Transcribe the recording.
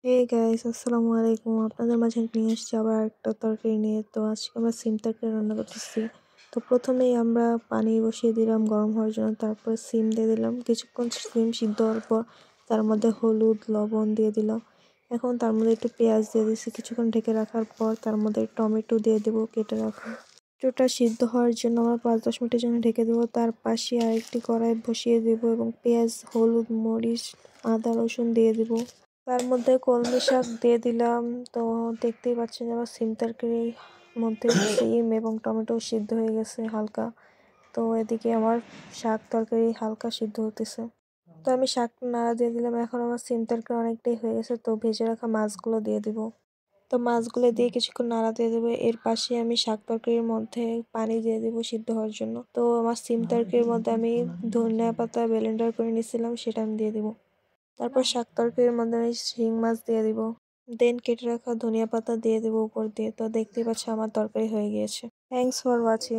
Hey guys, আসসালামু আলাইকুম। আপনাদের মাঝে নিয়ে এসেছি আবার একটা তরকারি নিয়ে। তো আজকে আমরা সিম তরকারি রান্না করতেছি। তো প্রথমেই আমরা পানি বসিয়ে দিলাম গরম হওয়ার জন্য, তারপর সিম দিয়ে দিলাম। কিছুক্ষণ সিম সিদ্ধ হওয়ার পর তার মধ্যে হলুদ লবণ দিয়ে দিলাম। এখন তার মধ্যে একটু পেঁয়াজ দিয়ে দিচ্ছি। কিছুক্ষণ ঢেকে রাখার পর তার মধ্যে টমেটো দিয়ে দেবো কেটে রাখা। টমেটোটা সিদ্ধ হওয়ার জন্য আমরা 5-10 মিনিটের জন্য ঢেকে দেবো। তার পাশে আরেকটি কড়াই বসিয়ে দেবো এবং পেঁয়াজ, হলুদ, মরিচ, আদা, রসুন দিয়ে দেবো। তার মধ্যে কলমি শাক দিয়ে দিলাম। তো দেখতেই পাচ্ছেন যে আমার সিম তরকারির মধ্যে সিম এবং টমেটো সিদ্ধ হয়ে গেছে হালকা। তো এদিকে আমার শাক তরকারি হালকা সিদ্ধ হতেছে। তো আমি শাক নাড়া দিয়ে দিলাম। এখন আমার সিম তরকারি অনেকটাই হয়ে গেছে, তো ভেজে রাখা মাছগুলো দিয়ে দিব। তো মাছগুলো দিয়ে কিছুক্ষণ নাড়া দিয়ে দেবো। এর পাশে আমি শাক তরকারির মধ্যে পানি দিয়ে দেবো সিদ্ধ হওয়ার জন্য। তো আমার সিম তরকারির মধ্যে আমি ধনিয়া পাতা ব্লেন্ডার করে নিয়েছিলাম, সেটা আমি দিয়ে দিব। তারপর শাক তরকারির মধ্যে আমি শিং মাছ দিয়ে দিব। দেন কেটে রাখা ধনিয়া পাতা দিয়ে দেবো উপর দিয়ে। তো দেখতেই পাচ্ছ আমার তরকারি হয়ে গিয়েছে। Thanks for watching.